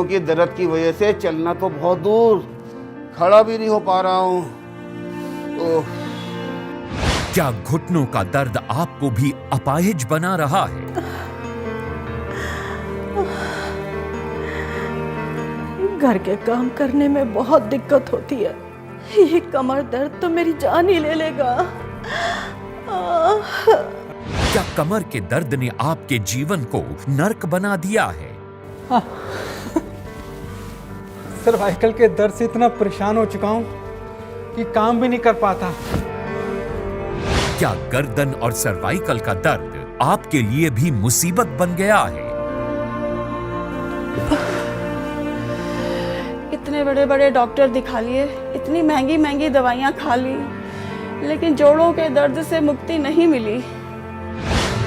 घुटनों की दर्द की वजह से चलना तो बहुत दूर, खड़ा भी नहीं हो पा रहा हूँ। ओह, क्या घुटनों का दर्द आपको भी अपाहिज बना रहा है? घर के काम करने में बहुत दिक्कत होती है। ये कमर दर्द तो मेरी जान ही ले लेगा। क्या कमर के दर्द ने आपके जीवन को नर्क बना दिया है? सर्वाइकल के दर्द से इतना परेशान हो चुका हूं कि काम भी नहीं कर पाता। क्या गर्दन और सर्वाइकल का दर्द आपके लिए भी मुसीबत बन गया है? इतने बड़े बड़े डॉक्टर दिखा लिए, इतनी महंगी महंगी दवाइयां खा ली, लेकिन जोड़ों के दर्द से मुक्ति नहीं मिली।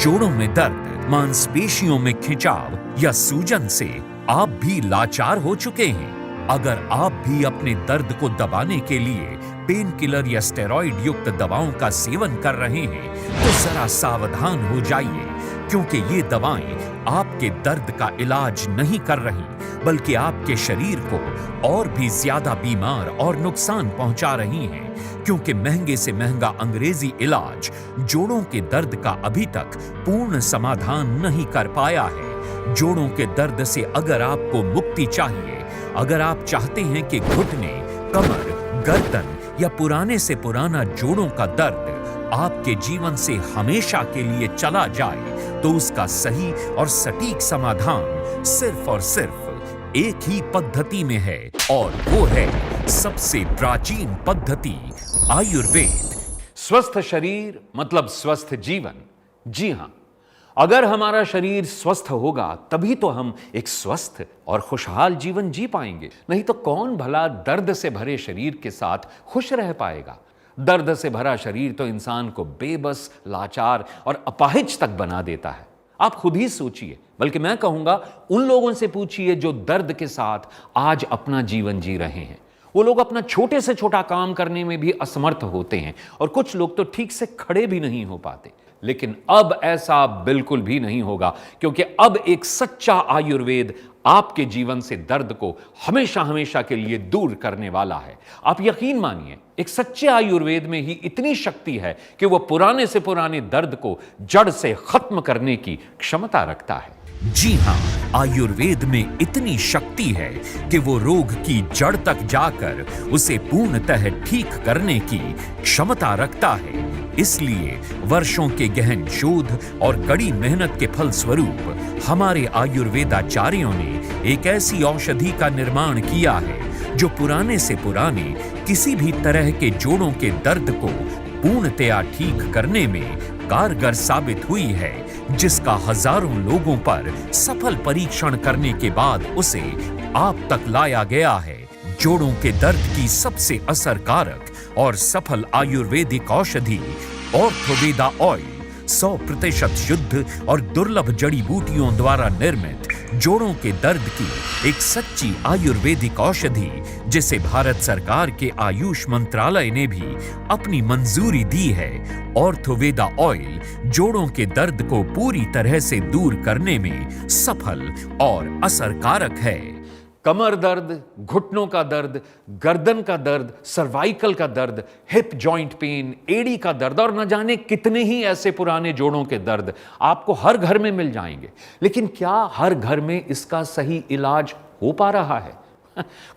जोड़ों में दर्द, मांसपेशियों में खिंचाव या सूजन से आप भी लाचार हो चुके हैं? अगर आप भी अपने दर्द को दबाने के लिए पेन किलर या स्टेरॉइड युक्त दवाओं का सेवन कर रहे हैं तो जरा सावधान हो जाइए, क्योंकि ये दवाएं आपके दर्द का इलाज नहीं कर रही, बल्कि आपके शरीर को और भी ज्यादा बीमार और नुकसान पहुंचा रही हैं, क्योंकि महंगे से महंगा अंग्रेजी इलाज जोड़ों के दर्द का अभी तक पूर्ण समाधान नहीं कर पाया है। जोड़ों के दर्द से अगर आपको मुक्ति चाहिए, अगर आप चाहते हैं कि घुटने, कमर, गर्दन या पुराने से पुराना जोड़ों का दर्द आपके जीवन से हमेशा के लिए चला जाए, तो उसका सही और सटीक समाधान सिर्फ और सिर्फ एक ही पद्धति में है, और वो है सबसे प्राचीन पद्धति, आयुर्वेद। स्वस्थ शरीर मतलब स्वस्थ जीवन। जी हां, अगर हमारा शरीर स्वस्थ होगा तभी तो हम एक स्वस्थ और खुशहाल जीवन जी पाएंगे। नहीं तो कौन भला दर्द से भरे शरीर के साथ खुश रह पाएगा। दर्द से भरा शरीर तो इंसान को बेबस, लाचार और अपाहिज तक बना देता है। आप खुद ही सोचिए, बल्कि मैं कहूंगा उन लोगों से पूछिए जो दर्द के साथ आज अपना जीवन जी रहे हैं। वो लोग अपना छोटे से छोटा काम करने में भी असमर्थ होते हैं, और कुछ लोग तो ठीक से खड़े भी नहीं हो पाते। लेकिन अब ऐसा बिल्कुल भी नहीं होगा, क्योंकि अब एक सच्चा आयुर्वेद आपके जीवन से दर्द को हमेशा हमेशा के लिए दूर करने वाला है। आप यकीन मानिए, एक सच्चे आयुर्वेद में ही इतनी शक्ति है कि वह पुराने से पुराने दर्द को जड़ से खत्म करने की क्षमता रखता है। जी हां, आयुर्वेद में इतनी शक्ति है कि वो रोग की जड़ तक जाकर उसे पूर्णतः ठीक करने की क्षमता रखता है। इसलिए वर्षों के गहन शोध और कड़ी मेहनत के फलस्वरूप हमारे आयुर्वेदाचार्यों ने एक ऐसी औषधि का निर्माण किया है जो पुराने से पुराने किसी भी तरह के जोड़ों के दर्द को पूर्णतया ठीक करने में कारगर साबित हुई है, जिसका हजारों लोगों पर सफल परीक्षण करने के बाद उसे आप तक लाया गया है। जोड़ों के दर्द की सबसे असरकारक और सफल आयुर्वेदिक औषधि ऑर्थोवेदा ऑयल 100% शुद्ध और दुर्लभ जड़ी बूटियों द्वारा निर्मित जोड़ों के दर्द की एक सच्ची आयुर्वेदिक औषधि, जिसे भारत सरकार के आयुष मंत्रालय ने भी अपनी मंजूरी दी है। ऑर्थोवेदा ऑयल जोड़ों के दर्द को पूरी तरह से दूर करने में सफल और असरकारक है। कमर दर्द, घुटनों का दर्द, गर्दन का दर्द, सर्वाइकल का दर्द, हिप जॉइंट पेन, एड़ी का दर्द और न जाने कितने ही ऐसे पुराने जोड़ों के दर्द आपको हर घर में मिल जाएंगे। लेकिन क्या हर घर में इसका सही इलाज हो पा रहा है?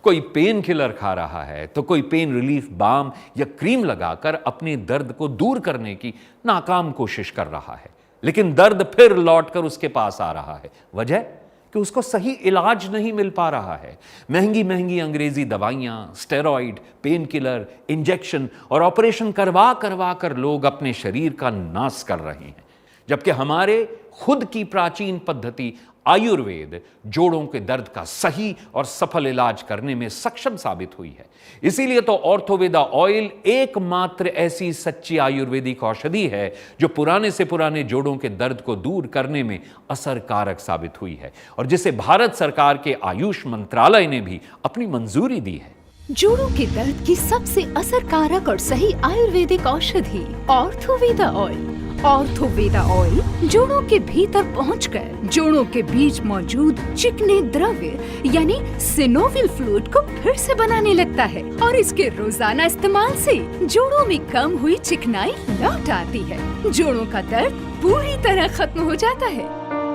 कोई पेन किलर खा रहा है तो कोई पेन रिलीफ बाम या क्रीम लगाकर अपने दर्द को दूर करने की नाकाम कोशिश कर रहा है, लेकिन दर्द फिर लौटकर उसके पास आ रहा है। वजह कि उसको सही इलाज नहीं मिल पा रहा है। महंगी महंगी अंग्रेजी दवाइयां, स्टेरॉइड, पेन किलर, इंजेक्शन और ऑपरेशन करवा करवा कर लोग अपने शरीर का नाश कर रहे हैं, जबकि हमारे खुद की प्राचीन पद्धति आयुर्वेद जोड़ों के दर्द का सही और सफल इलाज करने में सक्षम साबित हुई है। इसीलिए तो ऑर्थोवेदा ऑयल एकमात्र ऐसी सच्ची आयुर्वेदिक औषधि है जो पुराने से पुराने जोड़ों के दर्द को दूर करने में असरकारक साबित हुई है, और जिसे भारत सरकार के आयुष मंत्रालय ने भी अपनी मंजूरी दी है। जोड़ों के दर्द की सबसे असरकारक और सही आयुर्वेदिक औषधि ऑर्थोवेदा ऑयल। ऑर्थोवेदा ऑयल जोड़ों के भीतर पहुंचकर जोड़ों के बीच मौजूद चिकने द्रव्य यानी सिनोवियल फ्लूइड को फिर से बनाने लगता है और इसके रोजाना इस्तेमाल से जोड़ों में कम हुई चिकनाई लौट आती है। जोड़ों का दर्द पूरी तरह खत्म हो जाता है।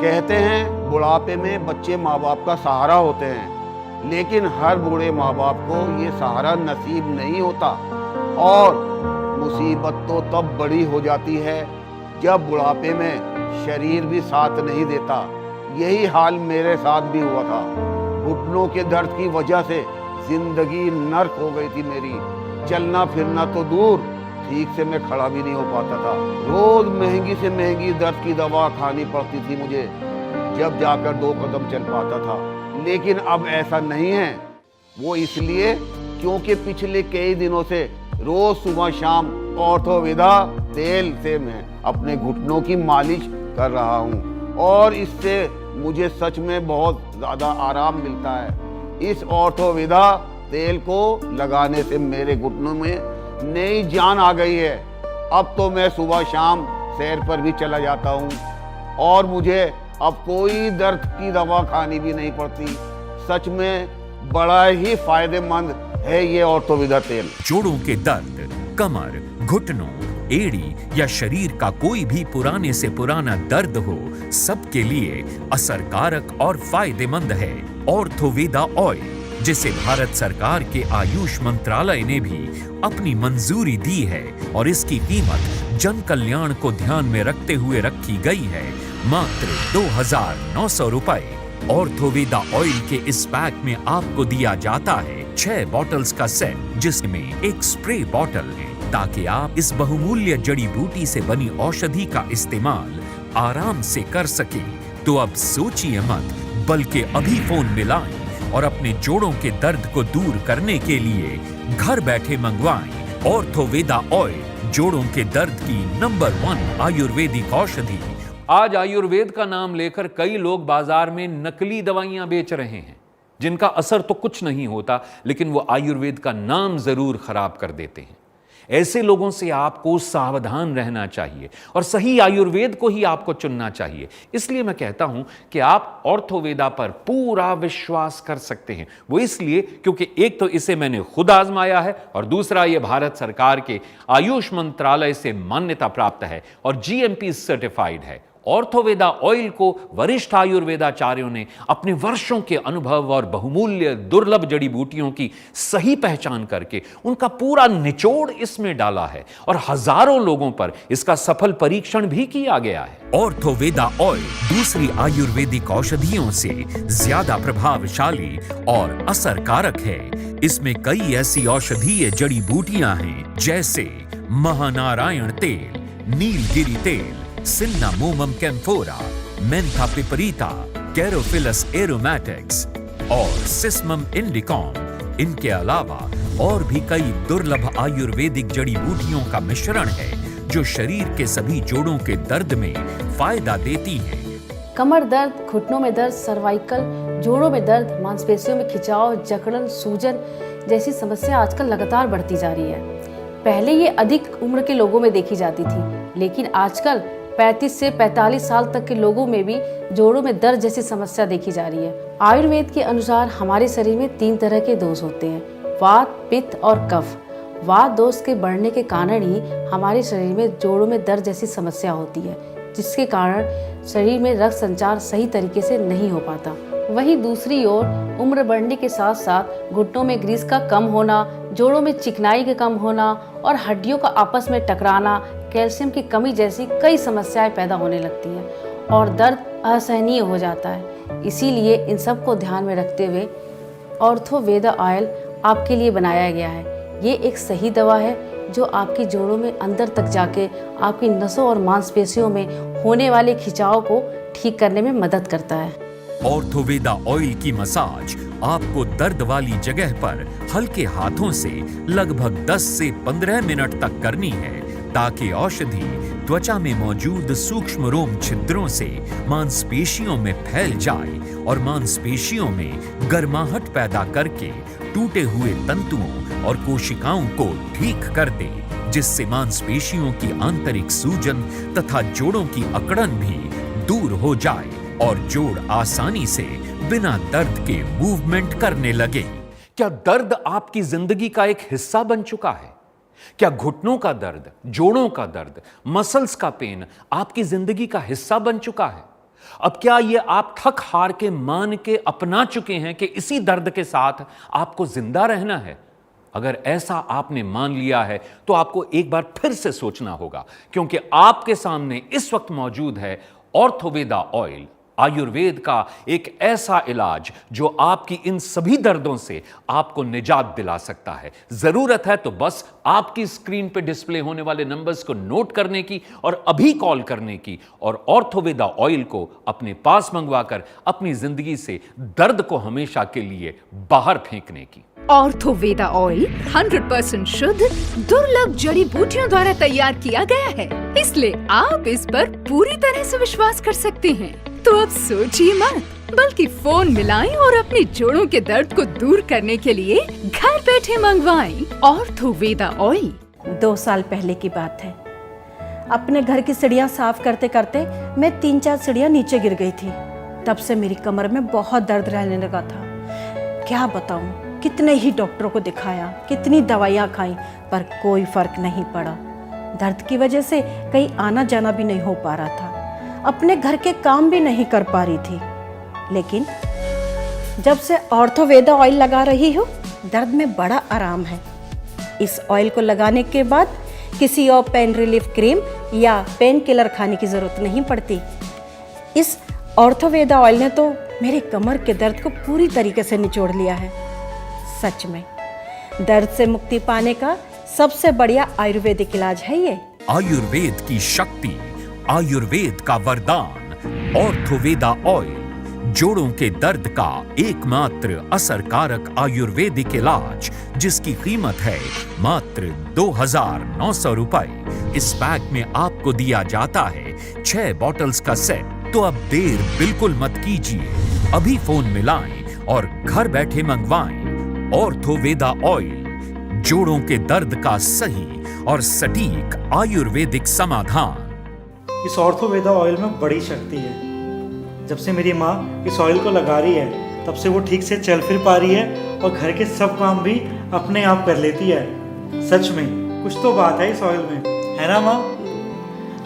कहते हैं बुढ़ापे में बच्चे माँ बाप का सहारा होते हैं, लेकिन हर बूढ़े माँ बाप को ये सहारा नसीब नहीं होता और मुसीबत तो तब बड़ी हो जाती है जब बुढ़ापे में शरीर भी साथ नहीं देता। यही हाल मेरे साथ भी हुआ था। घुटनों के दर्द की वजह से जिंदगी नर्क हो गई थी मेरी। चलना फिरना तो दूर, ठीक से मैं खड़ा भी नहीं हो पाता था। रोज महंगी से महंगी दर्द की दवा खानी पड़ती थी मुझे, जब जाकर 2 कदम चल पाता था। लेकिन अब ऐसा नहीं है। वो इसलिए क्योंकि पिछले कई दिनों से रोज सुबह शाम ऑर्थोवेदा तेल से मैं अपने घुटनों की मालिश कर रहा हूँ और इससे मुझे सच में बहुत ज़्यादा आराम मिलता है। इस ऑर्थोवेदा तेल को लगाने से मेरे घुटनों में नई जान आ गई है। अब तो मैं सुबह शाम सैर पर भी चला जाता हूँ और मुझे अब कोई दर्द की दवा खानी भी नहीं पड़ती। सच में बड़ा ही फायदेमंद है ये ऑर्थोवेदा तेल। जोड़ों के दर्द, कमर, घुटनों, एड़ी या शरीर का कोई भी पुराने से पुराना दर्द हो, सबके लिए असरकारक और फायदेमंद है ऑर्थोवेदा ऑयल, जिसे भारत सरकार के आयुष मंत्रालय ने भी अपनी मंजूरी दी है और इसकी कीमत जन कल्याण को ध्यान में रखते हुए रखी गई है मात्र 2,900 रुपए। ऑर्थोवेदा ऑयल के इस पैक में आपको दिया जाता है 6 बॉटल्स का सेट, जिसमें एक स्प्रे बॉटल है, ताकि आप इस बहुमूल्य जड़ी बूटी से बनी औषधि का इस्तेमाल आराम से कर सके। तो अब सोचिए मत, बल्कि अभी फोन मिलाएं और अपने जोड़ों के दर्द को दूर करने के लिए घर बैठे मंगवाएं ऑर्थोवेदा ऑयल, जोड़ों के दर्द की नंबर 1 आयुर्वेदिक औषधि। आज आयुर्वेद का नाम लेकर कई लोग बाजार में नकली दवाइयां बेच रहे हैं, जिनका असर तो कुछ नहीं होता, लेकिन वो आयुर्वेद का नाम जरूर खराब कर देते हैं। ऐसे लोगों से आपको सावधान रहना चाहिए और सही आयुर्वेद को ही आपको चुनना चाहिए। इसलिए मैं कहता हूं कि आप ऑर्थोवेदा पर पूरा विश्वास कर सकते हैं। वो इसलिए क्योंकि एक तो इसे मैंने खुद आजमाया है और दूसरा ये भारत सरकार के आयुष मंत्रालय से मान्यता प्राप्त है और GMP सर्टिफाइड है। ऑर्थोवेदा ऑयल को वरिष्ठ आयुर्वेदाचार्यों ने अपने वर्षों के अनुभव और बहुमूल्य दुर्लभ जड़ी बूटियों की सही पहचान करके उनका पूरा निचोड़ इसमें डाला है और हजारों लोगों पर इसका सफल परीक्षण भी किया गया है। ऑर्थोवेदा ऑयल दूसरी आयुर्वेदिक औषधियों से ज्यादा प्रभावशाली और असरकारक है। इसमें कई ऐसी औषधीय जड़ी बूटियां हैं, जैसे महानारायण तेल, नीलगिरी तेल, सिन्नामोमम कैम्फोरा, मेंथा पिपरीता, कैरोफिलस एरोमैटिक्स और सिस्मम इंडिकॉम। इनके अलावा और भी कई दुर्लभ आयुर्वेदिक जड़ी बूटियों का मिश्रण है, जो शरीर के सभी जोड़ों के दर्द में फायदा देती हैं। कमर दर्द, घुटनों में दर्द, सर्वाइकल, जोड़ों में दर्द, मांसपेशियों में खिंचाव, जकड़न, सूजन जैसी समस्या आजकल लगातार बढ़ती जा रही है। पहले ये अधिक उम्र के लोगों में देखी जाती थी, लेकिन आजकल 35 से 45 साल तक के लोगों में भी जोड़ों में दर्द जैसी समस्या देखी जा रही है। आयुर्वेद के अनुसार हमारे शरीर में 3 तरह के दोष होते हैं, वात, पित्त और कफ। वात दोष के बढ़ने के कारण ही हमारे शरीर में जोड़ों में दर्द जैसी समस्या होती है, जिसके कारण शरीर में रक्त संचार सही तरीके से नहीं हो पाता। वहीं दूसरी ओर उम्र बढ़ने के साथ साथ घुटनों में ग्रीस का कम होना, जोड़ों में चिकनाई का कम होना और हड्डियों का आपस में टकराना, कैल्शियम की कमी जैसी कई समस्याएं पैदा होने लगती हैं और दर्द असहनीय हो जाता है। इसीलिए इन सब को ध्यान में रखते हुए ऑर्थोवेदा ऑयल आपके लिए बनाया गया है। ये एक सही दवा है जो आपकी जोड़ों में अंदर तक जाके आपकी नसों और मांसपेशियों में होने वाले खिंचाव को ठीक करने में मदद करता है। ऑर्थोवेदा ऑयल की मसाज आपको दर्द वाली जगह पर हल्के हाथों से लगभग 10 से 15 मिनट तक करनी है, ताकि औषधि त्वचा में मौजूद सूक्ष्म रोम छिद्रों से मांसपेशियों में फैल जाए और मांसपेशियों में गर्माहट पैदा करके टूटे हुए तंतुओं और कोशिकाओं को ठीक कर दे। जिससे मांसपेशियों की आंतरिक सूजन तथा जोड़ों की अकड़न भी दूर हो जाए और जोड़ आसानी से बिना दर्द के मूवमेंट करने लगे। क्या दर्द आपकी जिंदगी का एक हिस्सा बन चुका है? क्या घुटनों का दर्द, जोड़ों का दर्द, मसल्स का पेन आपकी जिंदगी का हिस्सा बन चुका है? अब क्या ये आप थक हार के मान के अपना चुके हैं कि इसी दर्द के साथ आपको जिंदा रहना है? अगर ऐसा आपने मान लिया है तो आपको एक बार फिर से सोचना होगा, क्योंकि आपके सामने इस वक्त मौजूद है ऑर्थोवेदा ऑयल, आयुर्वेद का एक ऐसा इलाज जो आपकी इन सभी दर्दों से आपको निजात दिला सकता है। जरूरत है तो बस आपकी स्क्रीन पे डिस्प्ले होने वाले नंबर्स को नोट करने की और अभी कॉल करने की और ऑर्थोवेदा ऑयल को अपने पास मंगवाकर अपनी जिंदगी से दर्द को हमेशा के लिए बाहर फेंकने की। ऑर्थोवेदा ऑयल 100% शुद्ध दुर्लभ जड़ी बूटियों द्वारा तैयार किया गया है, इसलिए आप इस पर पूरी तरह से विश्वास कर सकते हैं। तो अब सोचिए मत, बल्कि फोन मिलाएं और अपने जोड़ों के दर्द को दूर करने के लिए घर बैठे मंगवाएं ऑर्थोवेदा ऑयल। 2 साल पहले की बात है। अपने घर की सीढ़ियाँ साफ करते करते मैं 3-4 सीढ़ियाँ नीचे गिर गई थी। तब से मेरी कमर में बहुत दर्द रहने लगा था। क्या बताऊं, कितने ही डॉक्टरों को दिखाया, कितनी दवाइयाँ खाई, पर कोई फर्क नहीं पड़ा। दर्द की वजह से कहीं आना जाना भी नहीं हो पा रहा था, अपने घर के काम भी नहीं कर पा रही थी। लेकिन जब से ऑर्थोवेदा ऑयल लगा रही हूँ, दर्द में बड़ा आराम है। इस ऑयल को लगाने के बाद किसी और पेन रिलीफ क्रीम या पेन किलर खाने की ज़रूरत नहीं पड़ती। इस ऑर्थोवेदा ऑयल ने तो मेरे कमर के दर्द को पूरी तरीके से निचोड़ लिया है। सच में दर्द से मुक्ति पाने का सबसे बढ़िया आयुर्वेदिक इलाज है ये। आयुर्वेद की शक्ति, आयुर्वेद का वरदान, ऑर्थोवेदा ऑयल, जोड़ों के दर्द का एकमात्र असरकारक आयुर्वेदिक इलाज, जिसकी कीमत है मात्र 2,900 रुपए। इस पैक में आपको दिया जाता है 6 बॉटल्स का सेट। तो अब देर बिल्कुल मत कीजिए, अभी फोन मिलाएं और घर बैठे मंगवाएं ऑर्थोवेदा ऑयल, जोड़ों के दर्द का सही और सटीक आयुर्वेदिक समाधान। इस ऑर्थोवेदा ऑयल में बड़ी शक्ति है। जब से मेरी माँ इस ऑयल को लगा रही है, तब से वो ठीक से चल फिर पा रही है और घर के सब काम भी अपने आप कर लेती है। सच में कुछ तो बात है इस ऑयल में, है ना माँ?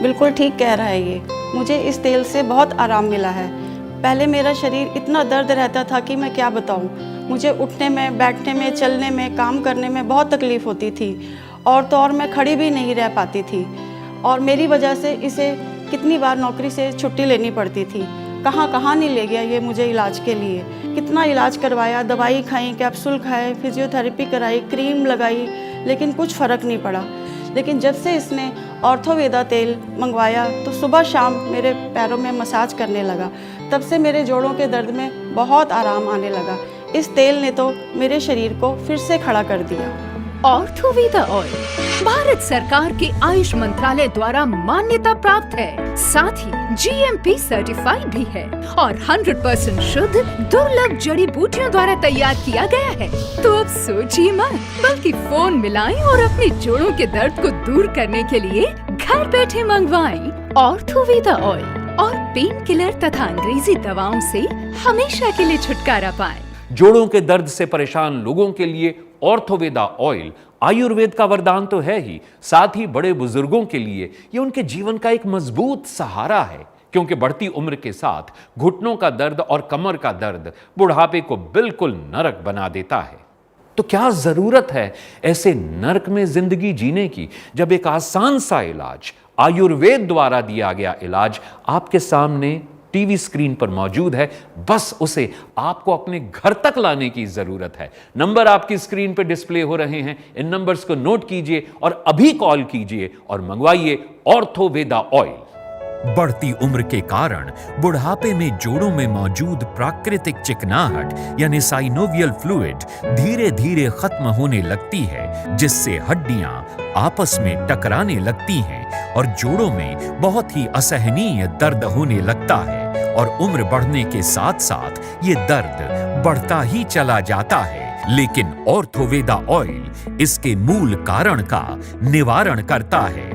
बिल्कुल ठीक कह रहा है ये। मुझे इस तेल से बहुत आराम मिला है। पहले मेरा शरीर इतना दर्द रहता था कि मैं क्या बताऊं। मुझे उठने में, बैठने में, चलने में, काम करने में बहुत तकलीफ होती थी, और तो और मैं खड़ी भी नहीं रह पाती थी। और मेरी वजह से इसे कितनी बार नौकरी से छुट्टी लेनी पड़ती थी। कहाँ कहाँ नहीं ले गया ये मुझे इलाज के लिए। कितना इलाज करवाया, दवाई खाई, कैप्सूल खाए, फिजियोथेरेपी कराई, क्रीम लगाई, लेकिन कुछ फ़र्क नहीं पड़ा। लेकिन जब से इसने ऑर्थोवेदा तेल मंगवाया तो सुबह शाम मेरे पैरों में मसाज करने लगा। तब से मेरे जोड़ों के दर्द में बहुत आराम आने लगा। इस तेल ने तो मेरे शरीर को फिर से खड़ा कर दिया। ऑर्थोवेदा ऑयल भारत सरकार के आयुष मंत्रालय द्वारा मान्यता प्राप्त है, साथ ही GMP सर्टिफाइड भी है और 100% शुद्ध दुर्लभ जड़ी बूटियों द्वारा तैयार किया गया है। तो अब सोचिए मत, बल्कि फोन मिलाएं और अपने जोड़ों के दर्द को दूर करने के लिए घर बैठे मंगवाएं ऑर्थोवेदा ऑयल और पेन किलर तथा अंग्रेजी दवाओं से हमेशा के लिए छुटकारा पाएं। जोड़ों के दर्द से परेशान लोगों के लिए ऑर्थोवेदा ऑयल आयुर्वेद का वरदान तो है ही, साथ ही बड़े बुजुर्गों के लिए ये उनके जीवन का एक मजबूत सहारा है, क्योंकि बढ़ती उम्र के साथ घुटनों का दर्द और कमर का दर्द बुढ़ापे को बिल्कुल नरक बना देता है। तो क्या जरूरत है ऐसे नरक में जिंदगी जीने की, जब एक आसान सा इलाज, आयुर्वेद द्वारा दिया गया इलाज आपके सामने टीवी स्क्रीन पर मौजूद है। बस उसे आपको अपने घर तक लाने की जरूरत है। नंबर आपकी स्क्रीन पर डिस्प्ले हो रहे हैं, इन नंबर्स को नोट कीजिए और अभी कॉल कीजिए और मंगवाइए ऑर्थोवेदा ऑयल। बढ़ती उम्र के कारण बुढ़ापे में जोड़ों में मौजूद प्राकृतिक चिकनाहट यानी साइनोवियल फ्लूइड धीरे धीरे खत्म होने लगती है, जिससे हड्डियां आपस में टकराने लगती हैं और जोड़ों में बहुत ही असहनीय दर्द होने लगता है। और उम्र बढ़ने के साथ साथ ये दर्द बढ़ता ही चला जाता है, लेकिन ऑर्थोवेदा ऑयल इसके मूल कारण का निवारण करता है